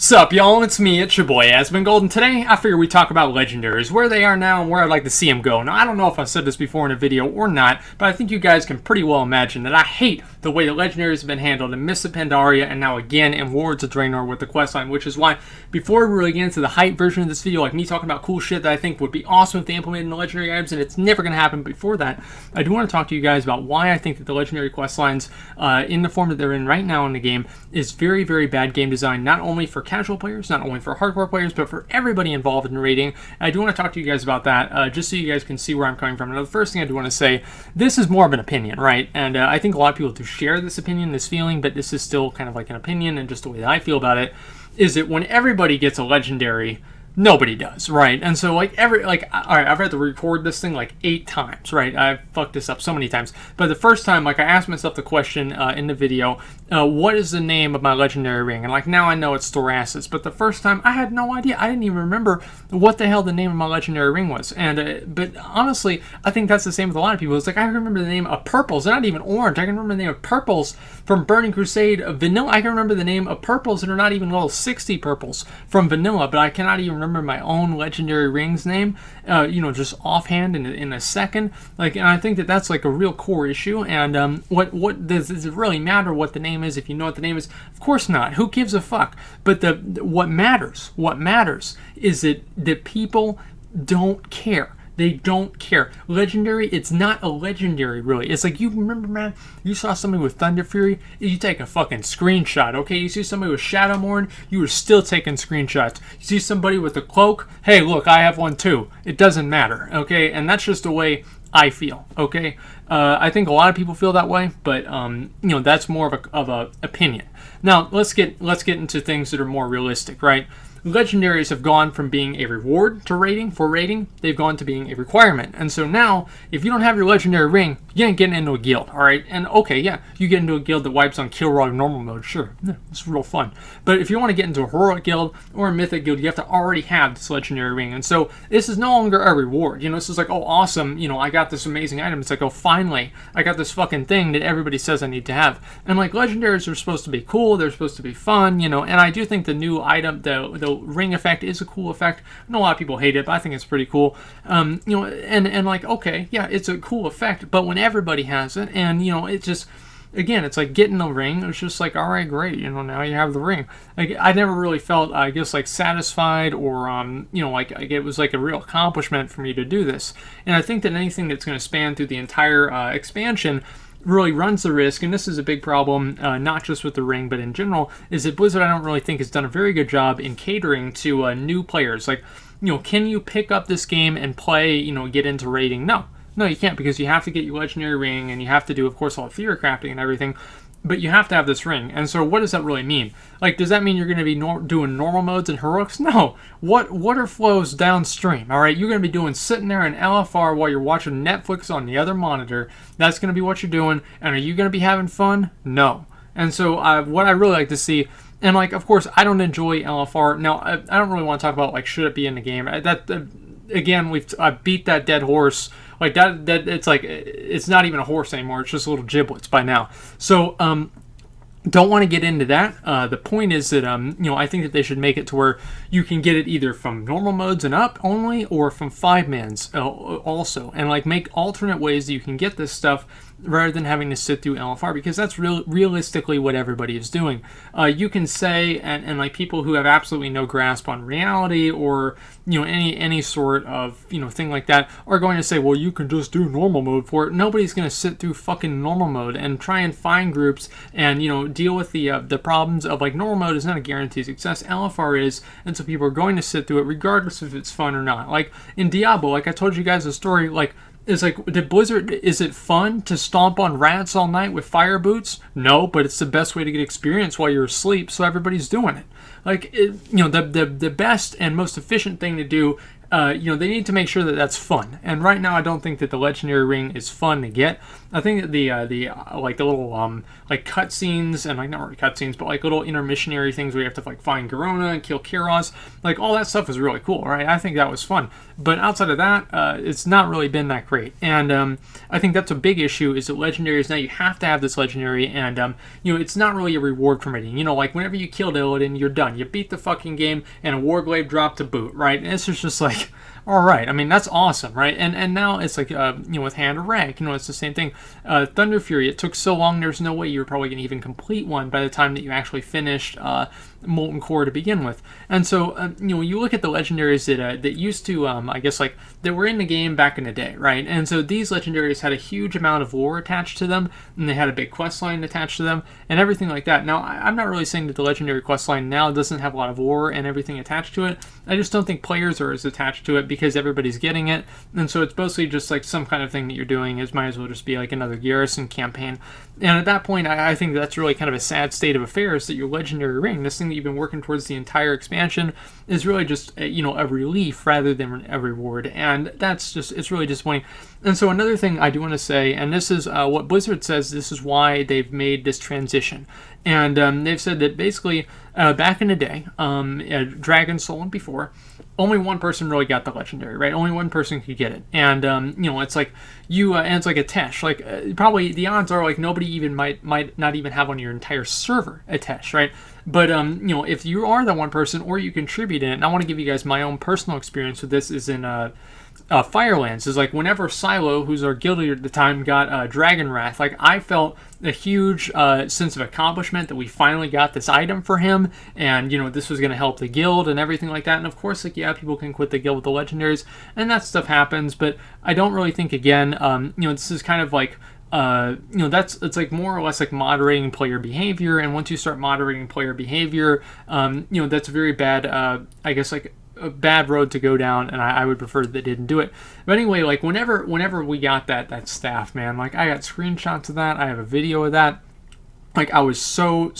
Sup, y'all? It's me, it's your boy Asmongold, and today I figure we talk about legendaries, where they are now and where I'd like to see them go. Now, I don't know if I said this before in a video or not, but I think you guys can pretty well imagine that I hate the way the legendaries have been handled in Mists of Pandaria and now again in Warlords of Draenor with the questline, which is why before we really get into the hype version of this video, like me talking about cool shit that I think would be awesome if they implemented in the legendary items, and it's never going to happen before that, I do want to talk to you guys about why I think that the legendary questlines in the form that they're in right now in the game is very, very bad game design, not only for casual players, not only for hardcore players, but for everybody involved in raiding. I do want to talk to you guys about that, just so you guys can see where I'm coming from. Now, the first thing I do want to say, this is more of an opinion, right? And I think a lot of people do share this opinion, this feeling, but this is still kind of like an opinion and just the way that I feel about it, is that when everybody gets a legendary, nobody does, right? And so, all right, I've had to record this thing like 8 times, right? I've fucked this up so many times. But the first time, I asked myself the question in the video, what is the name of my legendary ring? And now I know it's Thorasis. But the first time, I had no idea. I didn't even remember what the hell the name of my legendary ring was. And but honestly, I think that's the same with a lot of people. It's I remember the name of purples. They're not even orange. I can remember the name of purples from Burning Crusade Vanilla. I can remember the name of purples that are not even level 60 purples from Vanilla, but I cannot even remember my own legendary ring's name, just offhand in a second. And I think that that's a real core issue. And what does it really matter what the name is if you know what the name is? Of course not. Who gives a fuck? But what matters is that people don't care. They don't care. Legendary, it's not a legendary, really. It's you remember, man, you saw somebody with Thunder Fury, you take a fucking screenshot, okay? You see somebody with Shadowmourne, you were still taking screenshots. You see somebody with a cloak, hey, look, I have one too. It doesn't matter, okay? And that's just the way I feel, okay? I think a lot of people feel that way, but that's more of a opinion. Now, let's get into things that are more realistic, right? Legendaries have gone from being a reward to raiding. They've gone to being a requirement. And so now, if you don't have your legendary ring, you ain't getting into a guild, alright? And okay, yeah, you get into a guild that wipes on Kilrog normal mode, sure, yeah, it's real fun. But if you want to get into a heroic guild or a mythic guild, you have to already have this legendary ring. And so this is no longer a reward. This is oh, awesome, I got this amazing item. It's oh, finally, I got this fucking thing that everybody says I need to have. And legendaries are supposed to be cool, they're supposed to be fun, and I do think the new item, the ring effect is a cool effect. I know a lot of people hate it, but I think it's pretty cool. Okay, yeah, it's a cool effect, but when everybody has it, and it just, again, it's getting a ring. It's just all right, great, now you have the ring. I never really felt, I guess, satisfied, or it was a real accomplishment for me to do this. And I think that anything that's going to span through the entire expansion really runs the risk, and this is a big problem, not just with the ring, but in general, is that Blizzard, I don't really think, has done a very good job in catering to new players. Can you pick up this game and play, get into raiding? No, you can't, because you have to get your legendary ring, and you have to do, of course, all the theory crafting and everything, but you have to have this ring. And so what does that really mean? Does that mean you're going to be doing normal modes and heroics? No. What water flows downstream, all right? You're going to be sitting there in LFR while you're watching Netflix on the other monitor. That's going to be what you're doing. And are you going to be having fun? No. And so what I really like to see, and of course, I don't enjoy LFR. Now, I don't really want to talk about should it be in the game. Again, I beat that dead horse. That it's not even a horse anymore. It's just little giblets by now. So don't want to get into that. The point is that I think that they should make it to where you can get it either from normal modes and up only, or from 5-mans also, and make alternate ways that you can get this stuff rather than having to sit through LFR, because that's realistically what everybody is doing. You can say, and people who have absolutely no grasp on reality, or any sort of thing like that, are going to say, well, you can just do normal mode for it. Nobody's going to sit through fucking normal mode and try and find groups and deal with the problems of normal mode is not a guaranteed success. LFR is, and so people are going to sit through it regardless if it's fun or not. In Diablo, I told you guys a story, did Blizzard, is it fun to stomp on rats all night with fire boots? No, but it's the best way to get experience while you're asleep, so everybody's doing it. The best and most efficient thing to do, they need to make sure that that's fun. And right now, I don't think that the legendary ring is fun to get. I think that the like the little like cutscenes and like not really cutscenes, but like little intermissionary things where you have to like find Garona and kill Kiros, like all that stuff was really cool, right? I think that was fun. But outside of that, it's not really been that great. And I think that's a big issue, is that legendaries, now you have to have this legendary, and you know, it's not really a reward permitting. You know, like whenever you kill Illidan, you're done. You beat the fucking game, and a Warglaive dropped to boot, right? And it's just like, all right, I mean, that's awesome, right? And now it's like, you know, with Hand of Rank, you know, it's the same thing. Thunder Fury, it took so long, there's no way you were probably going to even complete one by the time that you actually finished Molten Core to begin with. And so, you know, you look at the legendaries that used to, I guess, like, that were in the game back in the day, right? And so these legendaries had a huge amount of lore attached to them, and they had a big quest line attached to them, and everything like that. Now, I'm not really saying that the legendary quest line now doesn't have a lot of lore and everything attached to it. I just don't think players are as attached to it because everybody's getting it, and so it's mostly just like some kind of thing that you're doing. It might as well just be like another Garrison campaign. And at that point, I think that's really kind of a sad state of affairs, that your legendary ring, this thing that you've been working towards the entire expansion, is really just you know, a relief rather than a reward, and that's just, it's really disappointing. And so another thing I do want to say, and this is what Blizzard says, this is why they've made this transition, and they've said that basically back in the day, Dragon Soul and before, only one person really got the legendary, right? Only one person could get it, and you know, it's like you, and it's like a Tesh. Like probably the odds are like nobody even might not even have on your entire server a Tesh, right? But you know, if you are the one person or you contribute in it, and I want to give you guys my own personal experience with this, is in Firelands. Is like whenever Silo, who's our guild leader at the time, got Dragon Wrath, like I felt a huge sense of accomplishment that we finally got this item for him, and you know, this was going to help the guild and everything like that. And of course, like, yeah, people can quit the guild with the legendaries, and that stuff happens, but I don't really think, again, you know, this is kind of like you know, it's like more or less like moderating player behavior, and once you start moderating player behavior, you know, that's a very bad, I guess, like a bad road to go down, and I would prefer that they didn't do it. But anyway, like whenever we got that staff, man, like I got screenshots of that, I have a video of that. Like I was so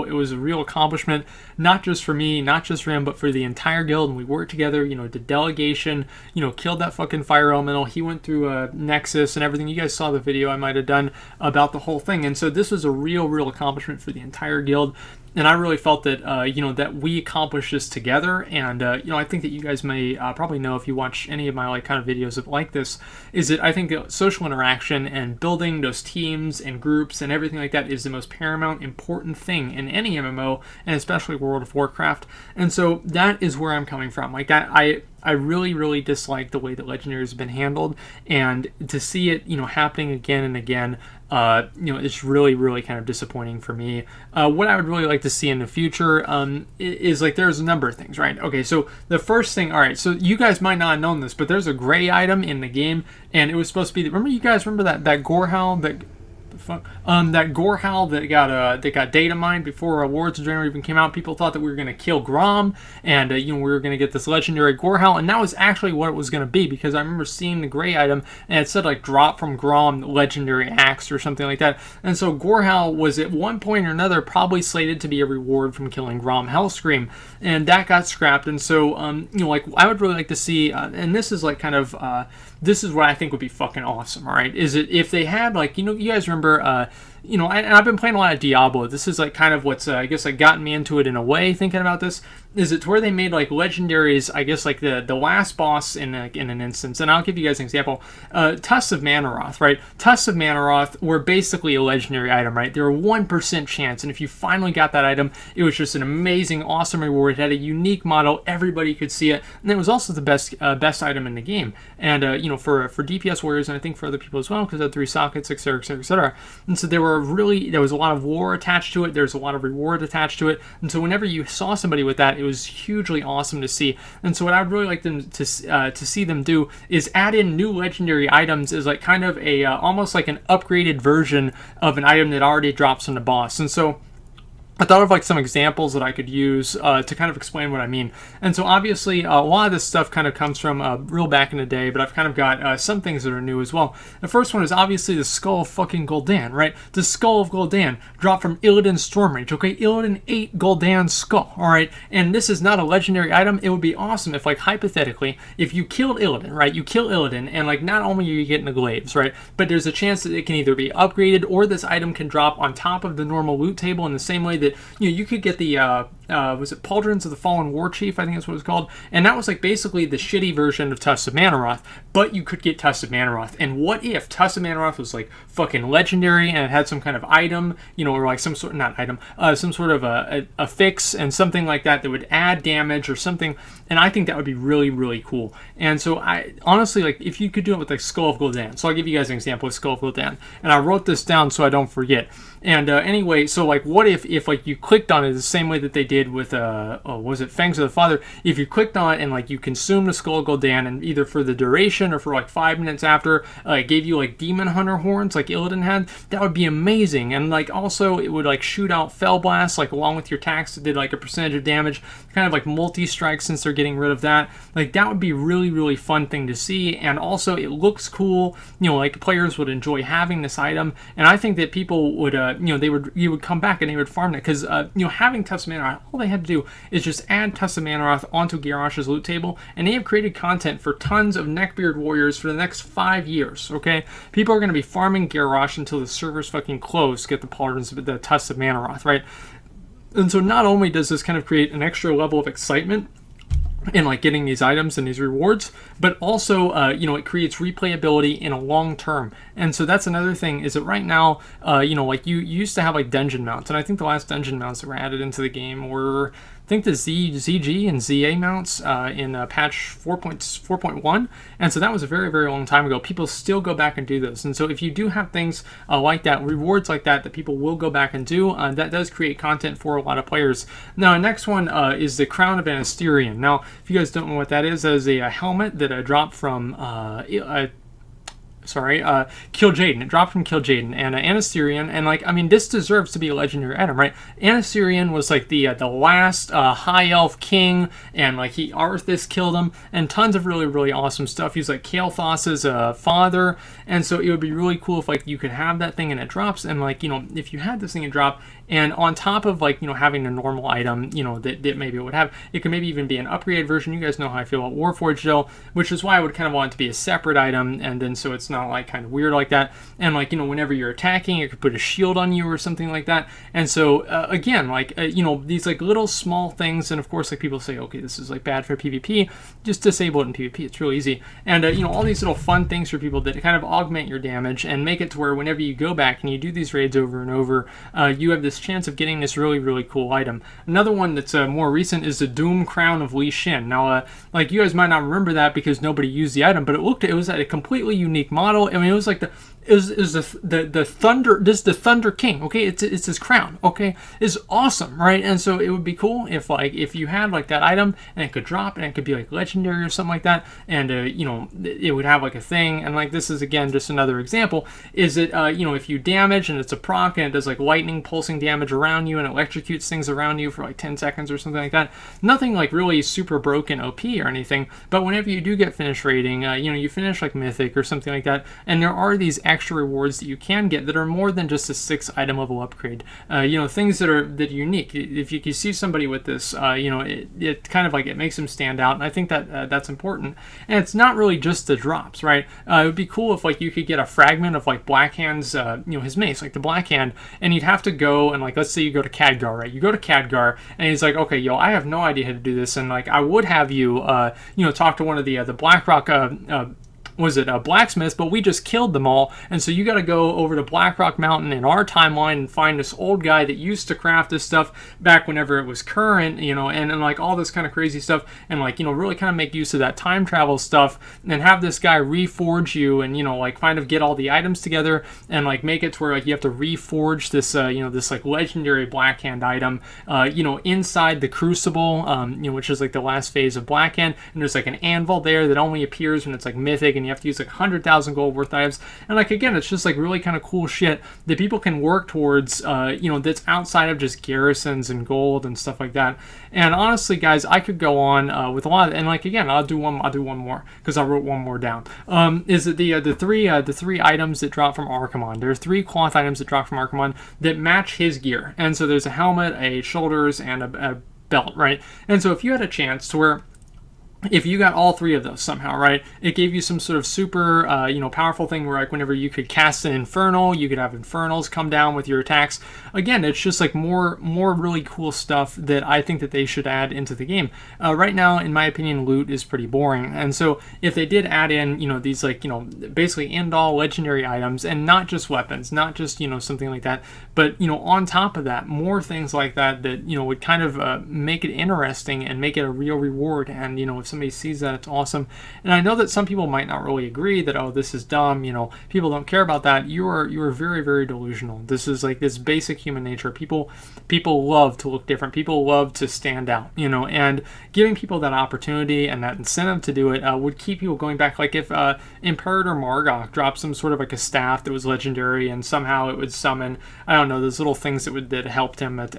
it was a real accomplishment, not just for me, not just for him, but for the entire guild. And we worked together, you know, did delegation, you know, killed that fucking fire elemental. He went through Nexus and everything. You guys saw the video I might have done about the whole thing. And so this was a real accomplishment for the entire guild. And I really felt that, you know, that we accomplished this together. And, you know, I think that you guys may probably know, if you watch any of my like kind of videos like this, is that I think that social interaction and building those teams and groups and everything like that is the most paramount important thing in any MMO, and especially World of Warcraft. And so that is where I'm coming from. Like that, I really dislike the way that Legendaries have been handled, and to see it, you know, happening again and again, you know, it's really kind of disappointing for me. What I would really like to see in the future is like, there's a number of things, right? Okay, so the first thing, all right, so you guys might not have known this, but there's a gray item in the game, and it was supposed to be, remember that Gorehowl that Gorehowl that got data mined before Wards of Draenor even came out? People thought that we were going to kill Grom, and you know, we were going to get this legendary Gorehowl, and that was actually what it was going to be, because I remember seeing the gray item and it said like drop from Grom legendary axe or something like that. And so Gorehowl was at one point or another probably slated to be a reward from killing Grom Hellscream, and that got scrapped. And so you know, like I would really like to see, and this is like kind of this is what I think would be fucking awesome, all right, is it if they had, like, you know, you guys remember, you know, and I've been playing a lot of Diablo. This is like kind of what's, I guess, like gotten me into it in a way, thinking about this, is it to where they made like legendaries, I guess, like the last boss in an instance. And I'll give you guys an example. Tusks of Manaroth, right? Tusks of Manaroth were basically a legendary item, right? They were 1% chance, and if you finally got that item, it was just an amazing, awesome reward. It had a unique model, everybody could see it, and it was also the best item in the game. And you know, for DPS warriors, and I think for other people as well, because it had 3 sockets, etc. And so there was a lot of lore attached to it. There's a lot of reward attached to it. And so whenever you saw somebody with that, it was hugely awesome to see. And so what I would really like them to see them do is add in new legendary items as like kind of a almost like an upgraded version of an item that already drops on the boss. And so I thought of like some examples that I could use to kind of explain what I mean. And so obviously a lot of this stuff kind of comes from real back in the day, but I've kind of got some things that are new as well. The first one is obviously the Skull of fucking Gul'dan, right? The Skull of Gul'dan dropped from Illidan's Stormrage, okay? Illidan ate Gul'dan's skull, alright? And this is not a legendary item. It would be awesome if, like, hypothetically, if you killed Illidan, right? You kill Illidan, and, like, not only are you getting the glaives, right? But there's a chance that it can either be upgraded or this item can drop on top of the normal loot table in the same way that you could get the was it Pauldrons of the Fallen War Chief, I think that's what it's called, and that was like basically the shitty version of Tusk of Manaroth, but you could get Tusk of Manaroth. And what if Tusk of Manaroth was like fucking legendary and it had some kind of item, or like some sort, not item, some sort of a fix and something like that that would add damage or something, and I think that would be really, really cool. And so I honestly, like, if you could do it with like Skull of Gul'dan, so I'll give you guys an example with Skull of Gul'dan, and I wrote this down so I don't forget. And anyway, so like, what if like you clicked on it the same way that they did with was it Fangs of the Father? If you clicked on it and like you consumed the Skull of Gul'dan, and either for the duration or for like 5 minutes after, it gave you like Demon Hunter horns like Illidan had, that would be amazing. And like also it would like shoot out Fell Blast like along with your attacks that did like a percentage of damage, kind of like multi-strike since they're getting rid of that. Like that would be really, really fun thing to see. And also it looks cool, like players would enjoy having this item, and I think that people would you would come back and they would farm it, because having Tusk of Manaroth, all they had to do is just add Tusk of Manaroth onto Garrosh's loot table, and they have created content for tons of Neckbeard warriors for the next 5 years. Okay, people are going to be farming Garrosh until the server's fucking closed to get the Pauldrons, the Tusk of Manaroth, right? And so not only does this kind of create an extra level of excitement in like getting these items and these rewards, but also it creates replayability in a long term. And so that's another thing, is that right now like you used to have like dungeon mounts, and I think the last dungeon mounts that were added into the game were, I think, the ZG and ZA mounts in patch 4.1, and so that was a very, very long time ago. People still go back and do those, and so if you do have things like that, rewards like that people will go back and do, that does create content for a lot of players. Now, the next one is the Crown of Anasterion. Now, if you guys don't know what that is a helmet that dropped from Kil'jaeden. It dropped from Kil'jaeden, and Anasterion, and like, I mean, this deserves to be a legendary item, right? Anasterion was like the last high elf king, and like Arthas killed him, and tons of really, really awesome stuff. He's like Kel'Thuzad's father, and so it would be really cool if like you could have that thing and it drops, and like, if you had this thing and drop, and on top of like, having a normal item, that maybe it would have, it could maybe even be an upgraded version. You guys know how I feel about Warforged though, which is why I would kind of want it to be a separate item, and then so it's not like kind of weird like that. And like, whenever you're attacking, it could put a shield on you or something like that. And so again, like, these like little small things, and of course, like, people say, okay, this is like bad for PvP, just disable it in PvP. It's real easy. And all these little fun things for people that kind of augment your damage and make it to where whenever you go back and you do these raids over and over, you have this chance of getting this really, really cool item. Another one that's more recent is the Doom Crown of Li Shin. Now, like, you guys might not remember that because nobody used the item, but it was a completely unique model. I mean, it was like the Thunder, this is the Thunder King, okay? It's his crown, okay? It's awesome, right? And so it would be cool if you had like that item and it could drop and it could be like legendary or something like that, and it would have like a thing. And like, this is again just another example, is that if you damage and it's a proc and it does like lightning pulsing damage around you and it electrocutes things around you for like 10 seconds or something like that. Nothing like really super broken OP or anything, but whenever you do get finished raiding, you finish like Mythic or something like that, and there are these extra rewards that you can get that are more than just a 6 item level upgrade. Things that are unique. If you can see somebody with this, it kind of like, it makes them stand out, and I think that that's important. And it's not really just the drops, right? It would be cool if like you could get a fragment of like Blackhand's, his mace, like the Blackhand, and you'd have to go and like, let's say you go to Khadgar, right? You go to Khadgar, and he's like, okay, I have no idea how to do this, and like, I would have you, talk to one of the Blackrock blacksmiths, but we just killed them all, and so you got to go over to Blackrock Mountain in our timeline and find this old guy that used to craft this stuff back whenever it was current, and like all this kind of crazy stuff, and like, really kind of make use of that time travel stuff, and have this guy reforge you, and like kind of get all the items together, and like make it to where like you have to reforge this this like legendary Blackhand item inside the Crucible, which is like the last phase of Blackhand, and there's like an anvil there that only appears when it's like Mythic, and you you have to use like 100,000 gold worth items. And like, again, it's just like really kind of cool shit that people can work towards, you know, that's outside of just garrisons and gold and stuff like that. And honestly, guys, I could go on with a lot of, and like, again, I'll do one more because I wrote one more down. Is it the three items that drop from Archimonde? There's 3 cloth items that drop from Archimonde that match his gear. And so there's a helmet, a shoulders, and a belt, right? And so if you had a chance to where, if you got all 3 of those somehow, right, it gave you some sort of super, you know, powerful thing where, like, whenever you could cast an Infernal, you could have Infernals come down with your attacks. Again, it's just, like, more really cool stuff that I think that they should add into the game. Right now, in my opinion, loot is pretty boring. And so, if they did add in, you know, these, like, you know, basically end-all legendary items, and not just weapons, not just, you know, something like that, but, you know, on top of that, more things like that that, you know, would kind of make it interesting and make it a real reward. And, you know, if somebody sees that, it's awesome. And I know that some people might not really agree that, oh, this is dumb, you know, people don't care about that. You are very, very delusional. This is like this basic human nature. People love to look different. People love to stand out, you know, and giving people that opportunity and that incentive to do it would keep people going back. Like if Imperator Margok dropped some sort of like a staff that was legendary and somehow it would summon, I don't know, those little things that helped him it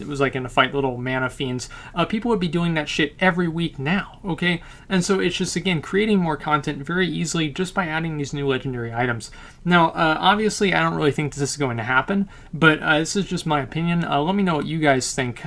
was like in a fight, little mana fiends. People would be doing that shit every week now, okay? And so it's just, again, creating more content very easily just by adding these new legendary items. Now, obviously, I don't really think this is going to happen, but this is just my opinion. Let me know what you guys think.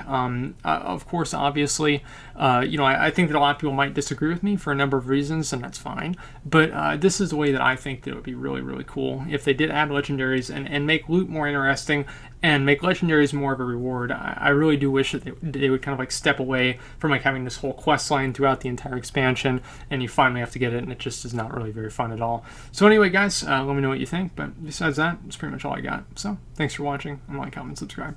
Of course, obviously, you know, I think that a lot of people might disagree with me for a number of reasons, and that's fine. But this is the way that I think that it would be really, really cool if they did add legendaries and make loot more interesting and make legendaries more of a reward. I really do wish that they would kind of like step away from like having this whole quest line throughout the entire expansion, and you finally have to get it, and it just is not really very fun at all. So anyway, guys, let me know what you think. But besides that, that's pretty much all I got. So thanks for watching, and like, comment, subscribe.